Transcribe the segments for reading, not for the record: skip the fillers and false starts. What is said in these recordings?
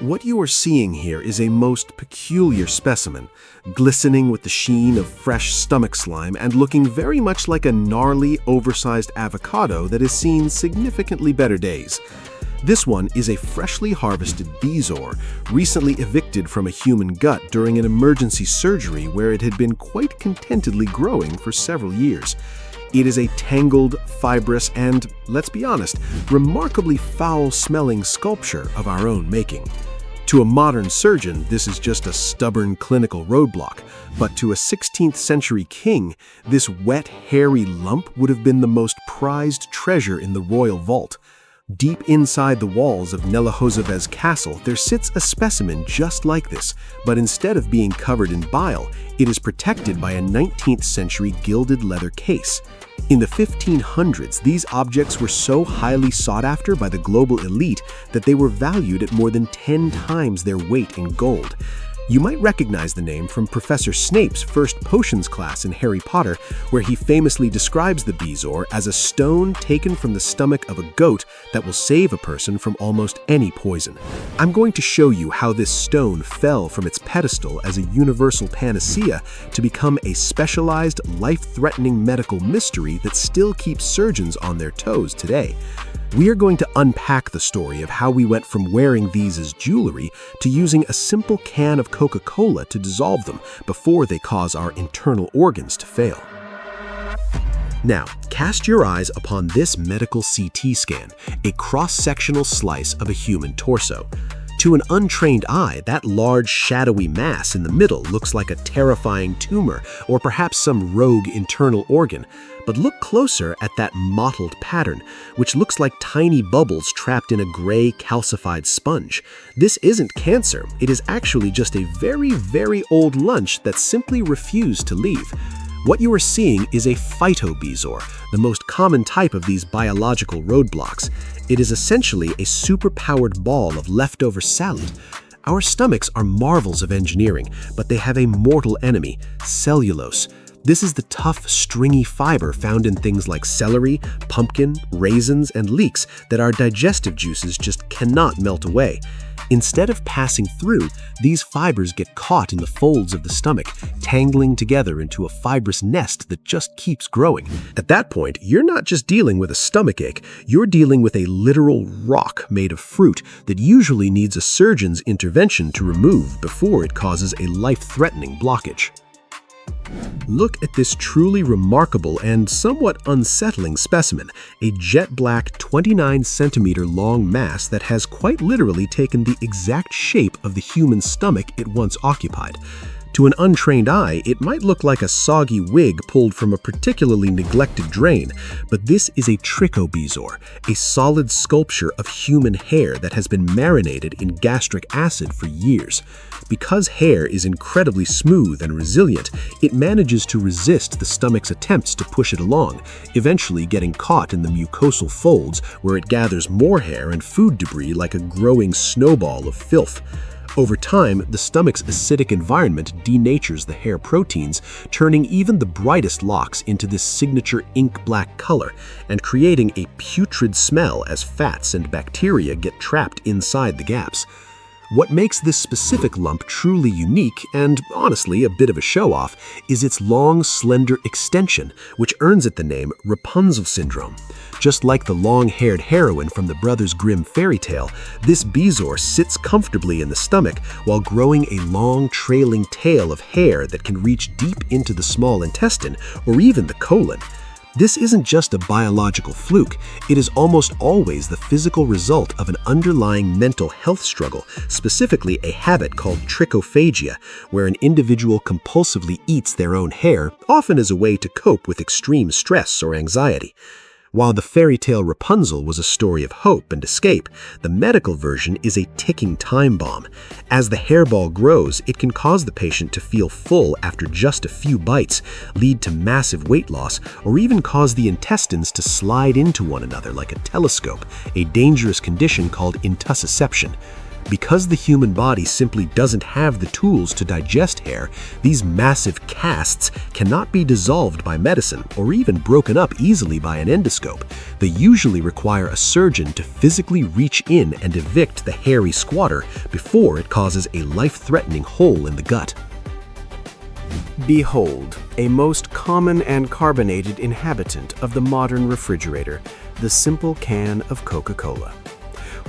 What you are seeing here is a most peculiar specimen, glistening with the sheen of fresh stomach slime and looking very much like a gnarly, oversized avocado that has seen significantly better days. This one is a freshly harvested bezoar, recently evicted from a human gut during an emergency surgery where it had been quite contentedly growing for several years. It is a tangled, fibrous, and, let's be honest, remarkably foul-smelling sculpture of our own making. To a modern surgeon, this is just a stubborn clinical roadblock, but to a 16th century king, this wet, hairy lump would have been the most prized treasure in the royal vault. Deep inside the walls of Nelahozavez Castle, there sits a specimen just like this, but instead of being covered in bile, it is protected by a 19th century gilded leather case. In the 1500s, these objects were so highly sought after by the global elite that they were valued at more than 10 times their weight in gold. You might recognize the name from Professor Snape's first potions class in Harry Potter, where he famously describes the bezoar as a stone taken from the stomach of a goat that will save a person from almost any poison. I'm going to show you how this stone fell from its pedestal as a universal panacea to become a specialized, life-threatening medical mystery that still keeps surgeons on their toes today. We are going to unpack the story of how we went from wearing these as jewelry to using a simple can of Coca-Cola to dissolve them before they cause our internal organs to fail. Now, cast your eyes upon this medical CT scan, a cross-sectional slice of a human torso. To an untrained eye, that large, shadowy mass in the middle looks like a terrifying tumor or perhaps some rogue internal organ. But look closer at that mottled pattern, which looks like tiny bubbles trapped in a gray, calcified sponge. This isn't cancer. It is actually just a very, very old lunch that simply refused to leave. What you are seeing is a Phytobezoar, the most common type of these biological roadblocks. It is essentially a superpowered ball of leftover salad. Our stomachs are marvels of engineering, but they have a mortal enemy, cellulose. This is the tough, stringy fiber found in things like celery, pumpkin, raisins, and leeks that our digestive juices just cannot melt away. Instead of passing through, these fibers get caught in the folds of the stomach, tangling together into a fibrous nest that just keeps growing. At that point, you're not just dealing with a stomachache, you're dealing with a literal rock made of fruit that usually needs a surgeon's intervention to remove before it causes a life-threatening blockage. Look at this truly remarkable and somewhat unsettling specimen, a jet black 29-centimeter long mass that has quite literally taken the exact shape of the human stomach it once occupied. To an untrained eye, it might look like a soggy wig pulled from a particularly neglected drain, but this is a trichobezoar, a solid sculpture of human hair that has been marinated in gastric acid for years. Because hair is incredibly smooth and resilient, it manages to resist the stomach's attempts to push it along, eventually getting caught in the mucosal folds where it gathers more hair and food debris like a growing snowball of filth. Over time, the stomach's acidic environment denatures the hair proteins, turning even the brightest locks into this signature ink-black color and creating a putrid smell as fats and bacteria get trapped inside the gaps. What makes this specific lump truly unique, and honestly a bit of a show-off, is its long, slender extension, which earns it the name Rapunzel Syndrome. Just like the long-haired heroine from the Brothers Grimm fairy tale, this bezoar sits comfortably in the stomach while growing a long, trailing tail of hair that can reach deep into the small intestine or even the colon. This isn't just a biological fluke, it is almost always the physical result of an underlying mental health struggle, specifically a habit called trichophagia, where an individual compulsively eats their own hair, often as a way to cope with extreme stress or anxiety. While the fairy tale Rapunzel was a story of hope and escape, the medical version is a ticking time bomb. As the hairball grows, it can cause the patient to feel full after just a few bites, lead to massive weight loss, or even cause the intestines to slide into one another like a telescope, a dangerous condition called intussusception. Because the human body simply doesn't have the tools to digest hair, these massive casts cannot be dissolved by medicine or even broken up easily by an endoscope. They usually require a surgeon to physically reach in and evict the hairy squatter before it causes a life-threatening hole in the gut. Behold, a most common and carbonated inhabitant of the modern refrigerator, the simple can of Coca-Cola.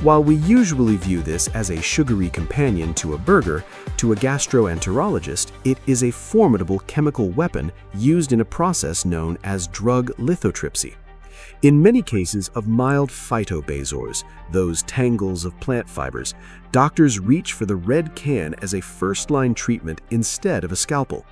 While we usually view this as a sugary companion to a burger, to a gastroenterologist, it is a formidable chemical weapon used in a process known as drug lithotripsy. In many cases of mild Phytobezoars, those tangles of plant fibers, doctors reach for the red can as a first-line treatment instead of a scalpel.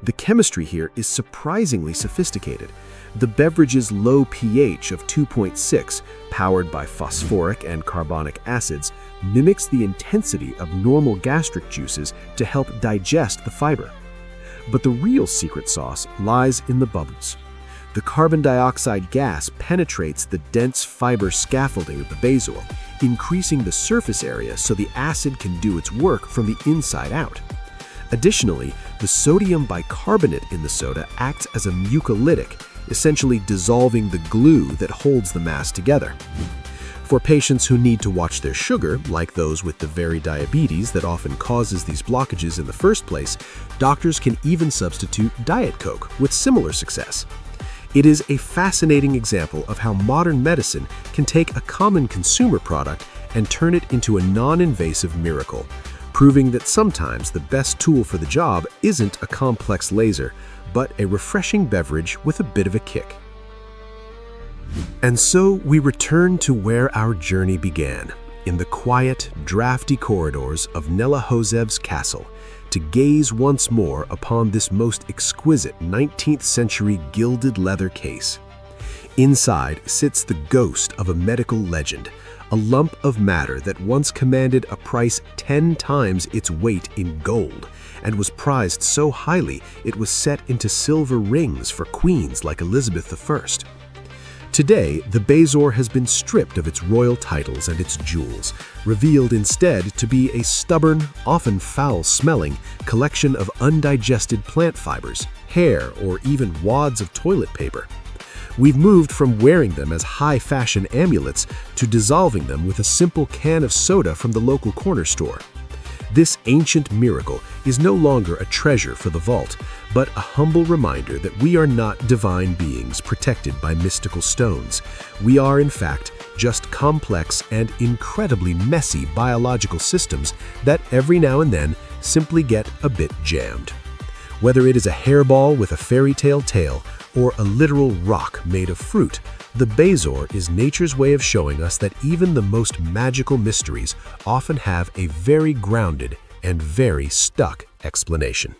The chemistry here is surprisingly sophisticated. The beverage's low pH of 2.6, powered by phosphoric and carbonic acids, mimics the intensity of normal gastric juices to help digest the fiber. But the real secret sauce lies in the bubbles. The carbon dioxide gas penetrates the dense fiber scaffolding of the Bezoar, increasing the surface area so the acid can do its work from the inside out. Additionally, the sodium bicarbonate in the soda acts as a mucolytic, essentially dissolving the glue that holds the mass together. For patients who need to watch their sugar, like those with the very diabetes that often causes these blockages in the first place, doctors can even substitute Diet Coke with similar success. It is a fascinating example of how modern medicine can take a common consumer product and turn it into a non-invasive miracle, proving that sometimes the best tool for the job isn't a complex laser, but a refreshing beverage with a bit of a kick. And so we return to where our journey began, in the quiet, drafty corridors of Nella Hozev's castle, to gaze once more upon this most exquisite 19th century gilded leather case. Inside sits the ghost of a medical legend, a lump of matter that once commanded a price 10 times its weight in gold, and was prized so highly it was set into silver rings for queens like Elizabeth I. Today, the Bezoar has been stripped of its royal titles and its jewels, revealed instead to be a stubborn, often foul-smelling collection of undigested plant fibers, hair, or even wads of toilet paper. We've moved from wearing them as high-fashion amulets to dissolving them with a simple can of soda from the local corner store. This ancient miracle is no longer a treasure for the vault, but a humble reminder that we are not divine beings protected by mystical stones. We are, in fact, just complex and incredibly messy biological systems that every now and then simply get a bit jammed. Whether it is a hairball with a fairy tale tail or a literal rock made of fruit, the Bezoar is nature's way of showing us that even the most magical mysteries often have a very grounded and very stuck explanation.